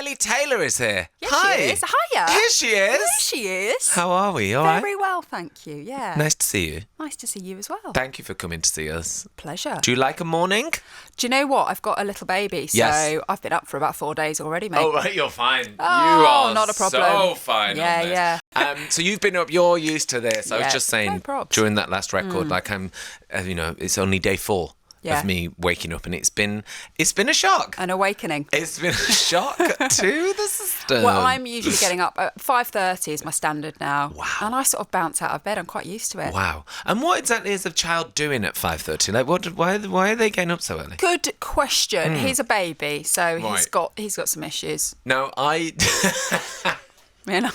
Ellie Taylor is here. Yes, Hi. she is. Hiya. Here she is. Here she is. How are we? All right? Very well, thank you. Yeah. Nice to see you. Nice to see you as well. Thank you for coming to see us. Pleasure. Do you like a morning? Do you know what? I've got a little baby, so Yes. I've been up for about 4 days already, mate. Oh, right, you're fine. Oh, you are not a problem. so fine Yeah, on this. yeah. So you've been up, you're used to this. I was Yeah, just no saying probs. during that last record, like it's only day 4 Yeah. of me waking up, and it's been a shock. An awakening. It's been a shock to the system. Well, I'm usually getting up at 5:30 is my standard now. Wow. And I sort of bounce out of bed. I'm quite used to it. Wow. And what exactly is a child doing at 5:30? Like, why are they getting up so early? Good question. He's a baby, so Right. he's got some issues. No, You know?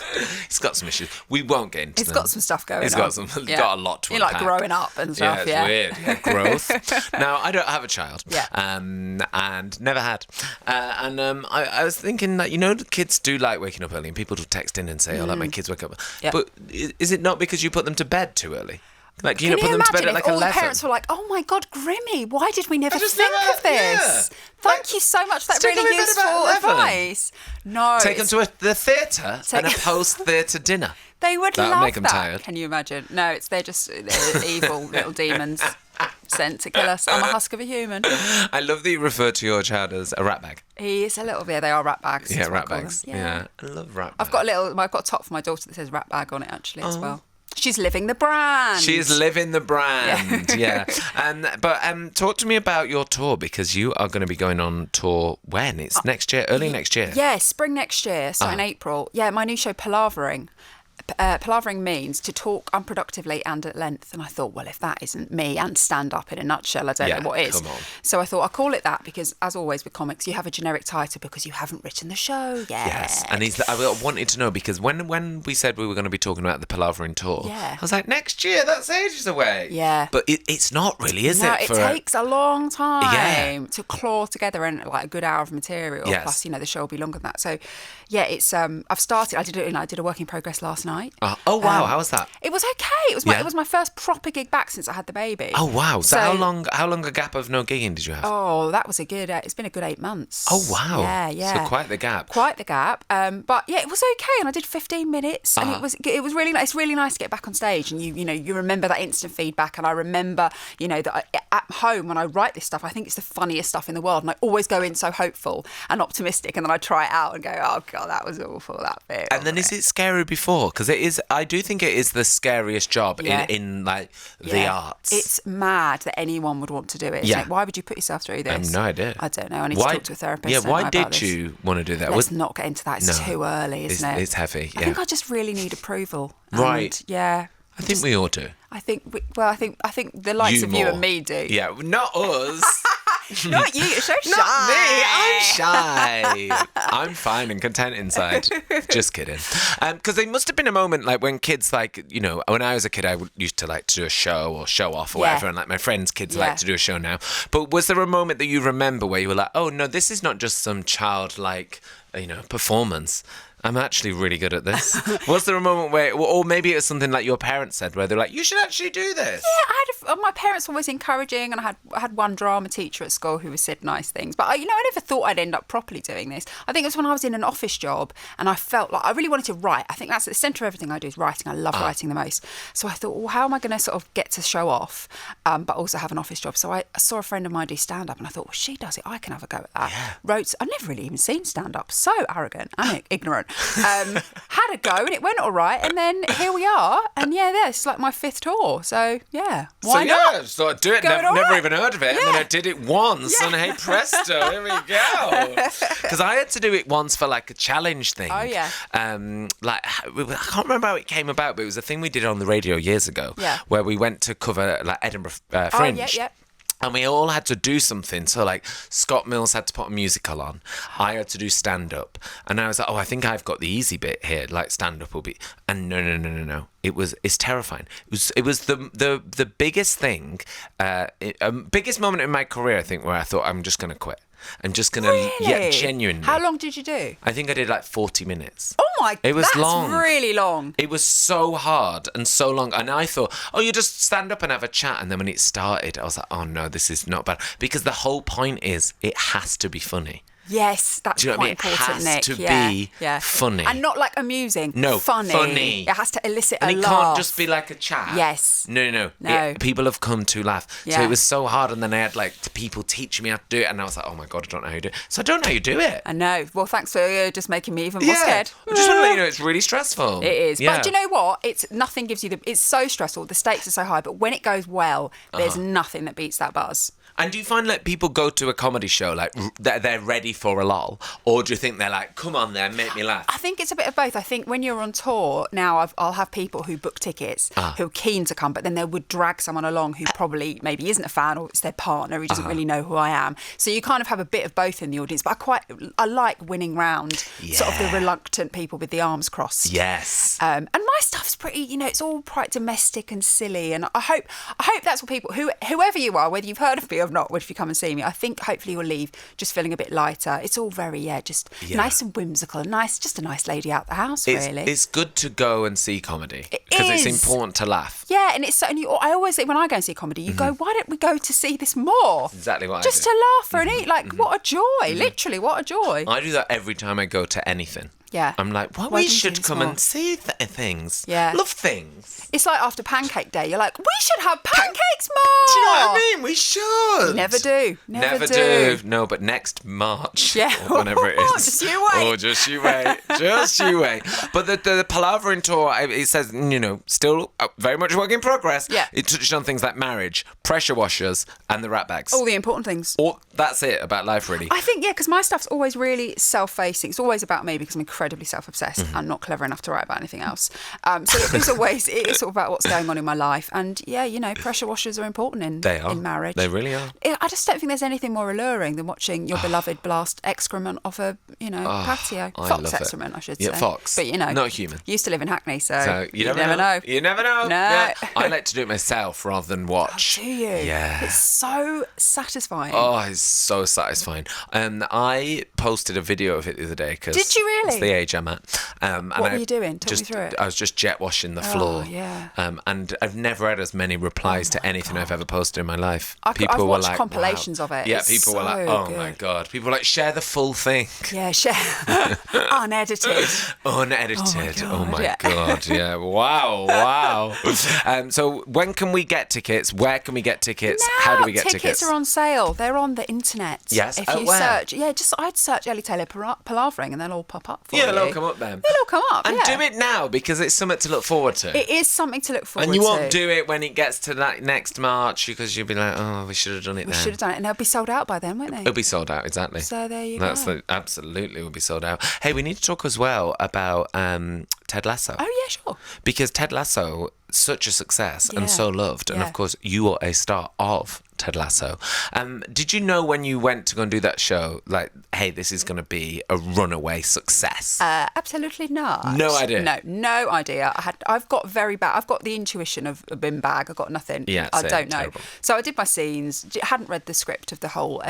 He's got some issues. We won't get into He's them. got some stuff going on. He's got a lot to You're like unpack. growing up and stuff, It's weird. Yeah, growth. Now, I don't have a child. Yeah. And never had. I was thinking that, the kids do like waking up early, and people do text in and say, like, my kids wake up. Yeah. But is it not because you put them to bed too early? Like, Can put you them to bed imagine at like if all 11? the parents were like, "Oh my God, Grimmy, why did we never just think never- of this? yeah. Thank you so much for that Stick them really in bed useful about 11. advice." No, Take them to the theatre and a Take- post-theatre dinner. they would That'll love make them that. tired. Can you imagine? No, they're evil little demons sent to kill us. I'm a husk of a human. I love that you refer to your child as a rat bag. He is a little bit. They are rat bags. Yeah, that's what I rat call bags. them. Yeah, I love rat bags. I've got a top for my daughter that says rat bag on it actually as well. She's living the brand. She's living the brand, yeah. But talk to me about your tour, because you are going to be going on tour when? It's next year, early next year. Yeah, spring next year, so in April. Yeah, my new show, Palavering. Palavering means to talk unproductively and at length. And I thought, well, if that isn't me and stand-up in a nutshell, I don't know what is. Come on. So I thought I'll call it that because, as always with comics, you have a generic title because you haven't written the show yet. Yes, and I wanted to know, because when we said we were going to be talking about the Palavering tour, I was like, next year, that's ages away. Yeah. But it's not really, is No, it? it takes a long time Yeah. to claw together like a good hour of material. Yes. Plus, the show will be longer than that. So, yeah, it's I've started. I did a work in progress last night. Oh, wow, how was that? It was okay. It was my first proper gig back since I had the baby. Oh, wow. So how long a gap of no gigging did you have? Oh, that was it's been a good 8 months. Oh, wow. Yeah. So quite the gap. Quite the gap. But yeah, it was okay, and I did 15 minutes, and it was really nice. It's really nice to get back on stage, and you remember that instant feedback, and I remember that at home when I write this stuff, I think it's the funniest stuff in the world, and I always go in so hopeful and optimistic, and then I try it out and go, oh God, that was awful, that bit. And then is it scary before? Because it is. I do think it is the scariest job in like the arts. It's mad that anyone would want to do it. Isn't it? Why would you put yourself through this? I have no idea. I don't know. I need to talk to a therapist. Yeah, don't why know did about this. you want to do that? Let's not get into that. It's too early, isn't it? It's heavy. Yeah. I think I just really need approval. Right. Yeah. I think we all do. I think the likes of you and me do. Yeah, not us. Not you. You're so shy. Not me. I'm shy. I'm fine and content inside. Just kidding. Because there must have been a moment like when kids when I was a kid, I used to like to do a show or show off or whatever, and like my friends' kids like to do a show now. But was there a moment that you remember where you were like, oh no, this is not just some childlike, performance. I'm actually really good at this. Was there a moment where, or maybe it was something like your parents said, where they're like, you should actually do this? Yeah, my parents were always encouraging, and I had one drama teacher at school who said nice things. But I never thought I'd end up properly doing this. I think it was when I was in an office job, and I felt like I really wanted to write. I think that's at the centre of everything I do is writing. I love writing the most. So I thought, well, how am I going to sort of get to show off, but also have an office job? So I saw a friend of mine do stand-up, and I thought, well, she does it. I can have a go at that. Yeah. I'd never really even seen stand-up. So arrogant and ignorant. Had a go, and it went all right, and then here we are, and it's like my 5th tour, so why not? Yeah, so I do it, Going all never right. even heard of it, and then I did it once, and hey presto, here we go. Because I had to do it once for like a challenge thing. Oh, yeah. I can't remember how it came about, but it was a thing we did on the radio years ago, where we went to cover like Edinburgh Fringe. Oh, yeah. And we all had to do something. So, like, Scott Mills had to put a musical on. I had to do stand-up. And I was like, I think I've got the easy bit here. Like, stand-up will be... And no. It's terrifying. It was the biggest thing, biggest moment in my career, I think, where I thought, I'm just going to quit. I'm just going to... Really? Yeah, genuinely. How long did you do? I think I did like 40 minutes. Oh my God, It was that's long. really long. It was so hard and so long. And I thought, you just stand up and have a chat. And then when it started, I was like, oh no, this is not bad. Because the whole point is it has to be funny. Yes, that's Do you know quite what I mean? important, Nick. It has to be funny. And not like amusing. No, funny. It has to elicit and a it laugh. can't just be like a chat. Yes. No. No. People have come to laugh. So Yeah. it was so hard, and then I had like people teaching me how to do it, and I was like, oh my God, I don't know how you do it. So I don't know how you do it. I know. Well, thanks for just making me even more scared. I just want to let you know it's really stressful. It is. Yeah. But do you know what? Nothing gives you it's so stressful. The stakes are so high, but when it goes well, there's nothing that beats that buzz. And do you find like people go to a comedy show like they're ready for a lull, or do you think they're like, come on then, make me laugh? I think it's a bit of both. I think when you're on tour now, I'll have people who book tickets who are keen to come, but then they would drag someone along who probably maybe isn't a fan, or it's their partner who doesn't really know who I am. So you kind of have a bit of both in the audience. But I like winning round sort of the reluctant people with the arms crossed. Yes. And my stuff's pretty, it's all quite domestic and silly. And I hope that's what people, whoever you are, whether you've heard of me or not, if you come and see me, I think hopefully you'll leave just feeling a bit lighter. It's all very, nice and whimsical and nice, just a nice lady out the house, really. It's good to go and see comedy because it's important to laugh. Yeah, and it's certainly, I always say when I go and see comedy, you go, why don't we go to see this more? Exactly what just I do. to laugh and eat. Like, what a joy. Literally, what a joy. I do that every time I go to anything. Yeah. I'm like, well, Why we don't you should do come more? and see things. Yeah. Love things. It's like after Pancake Day, you're like, we should have pancakes more. Do you know what I mean? We should. Never do. Never do. No, but next March. Yeah. Or whenever it is. Just you wait. Oh, just you wait. Just you wait. But the Palavering tour, it says, still very much work in progress. Yeah. It touched on things like marriage, pressure washers, and the rat bags. All the important things. That's it about life, really. I think, because my stuff's always really self-facing. It's always about me because I'm incredibly self-obsessed and not clever enough to write about anything else. So it is sort of about what's going on in my life. And pressure washers are important in marriage. They really are. I just don't think there's anything more alluring than watching your beloved blast excrement off a, patio. I Fox love excrement, I should say. Yeah, fox. But, not human. Used to live in Hackney, so you never know. You never know. No. Yeah. I like to do it myself rather than watch. Oh, do you? Yeah. It's so satisfying. Oh, it's so satisfying. I posted a video of it the other day because Did you really? It's the age I'm at. What were you doing? Talk me through it. I was just jet washing the floor. Yeah. And I've never had as many replies to anything I've ever posted in my life. I've watched compilations of it. Yeah, It's people were like, so oh good. my God. People were like, share the full thing. Yeah, share. Unedited. Unedited. Oh my God. God. Yeah. Wow. So when can we get tickets? Where can we get tickets? How do we get tickets? Tickets are on sale. They're on the internet. Yes. If you where? search, I'd search Ellie Taylor Palavering and they'll all pop up for you. Yeah, they'll all come up then. They'll all come up, And yeah. do it now because it's something to look forward to. It is something to look forward to. And you won't do it when it gets to that next March because you'll be like, oh, we should have done it then. We should have done it, and they'll be sold out by then, won't they? It'll be sold out, exactly. So there you go. Absolutely will be sold out. Hey, we need to talk as well about Ted Lasso. Oh, yeah, sure. Because Ted Lasso, such a success and Yeah. so loved. And Yeah. of course, you are a star of Ted Lasso. Did you know when you went to go and do that show, like, hey, this is going to be a runaway success? Absolutely not. No idea. No idea. I've got the intuition of a bin bag. I've got nothing. Yeah, I same, don't know. terrible. So I did my scenes. Hadn't read the script of the whole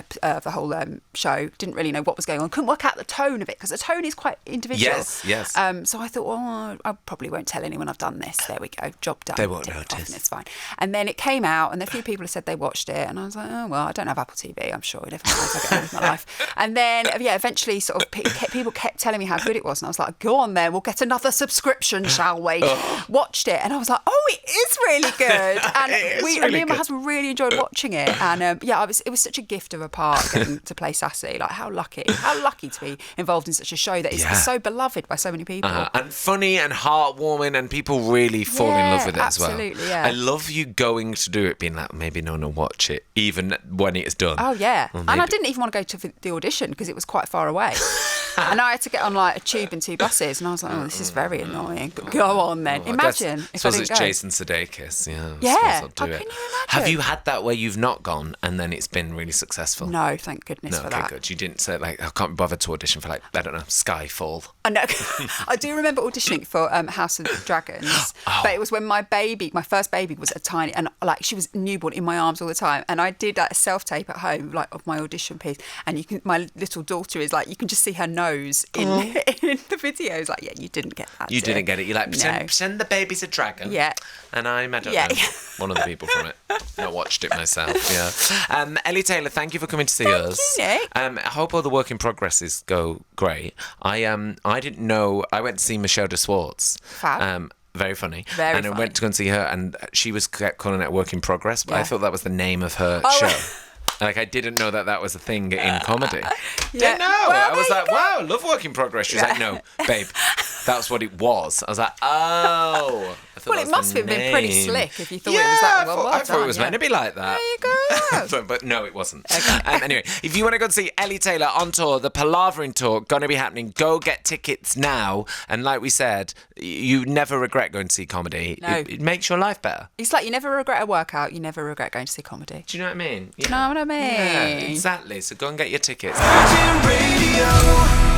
show. Didn't really know what was going on. Couldn't work out the tone of it because the tone is quite individual. Yes. So I thought, well, I probably won't tell anyone I've done this. There we go. Job done. They won't Ticked off, notice. and it's fine. And then it came out, and a few people have said they watched it, and I was like, oh well, I don't have Apple TV. I'm sure everyone knows I get on with my life. And then eventually, sort of people kept telling me how good it was, and I was like, go on then, we'll get another subscription, shall we? Watched it, and I was like, oh, it is really good. And me and my husband really enjoyed watching it. And it was such a gift of a part getting to play Sassy. Like how lucky to be involved in such a show that is so beloved by so many people. And funny and heartwarming, and people really fall in love with it as well. Absolutely, yeah. I love you going to do it, being like, maybe no one will watch it, even when it's done. Oh, yeah. Or And I maybe- didn't even want to go to the audition because it was quite far away. And I had to get on like a tube and 2 buses. And I was like, oh, this is very annoying. But go on then. Imagine if I suppose didn't it's go. Jason Sudeikis. Yeah. Yeah. I suppose I'll do Oh, it. can you imagine? Have you had that where you've not gone and then it's been really successful? No, thank goodness No, for okay, that. good. You didn't say, like, I can't be bothered to audition for, like, I don't know, Skyfall. I know. I do remember auditioning for House of Dragons, but it was when my first baby was a tiny, and like she was newborn in my arms all the time, and I did like, a self-tape at home, like of my audition piece, and my little daughter is like, you can just see her nose nose in the videos. Like, yeah, you didn't get that. You didn't get it. You're like, pretend the baby's a dragon. Yeah. And I don't know, one of the people from it. I watched it myself, yeah. Ellie Taylor, thank you for coming to see us. Thank you, I Nick. hope all the work in progresses go great. I didn't know, I went to see Michelle de Swartz. Fab. Very funny. Very and I funny. went to go and see her, and she was kept calling it a work in progress, but I thought that was the name of her show. Like, I didn't know that was a thing in comedy. Didn't know. Well, I was like, wow, love work in progress. She was like, no, babe, that's what it was. I was like, oh. Well, it must have been pretty slick if you thought it was that. Well, I thought it was meant to be like that. There you go. but no, it wasn't. Okay. Anyway, if you want to go and see Ellie Taylor on tour, the Palavering tour, going to be happening. Go get tickets now. And like we said, you never regret going to see comedy. No. It makes your life better. It's like you never regret a workout, you never regret going to see comedy. Do you know what I mean? Do you know what I mean? Yeah, exactly. So go and get your tickets. Virgin Radio.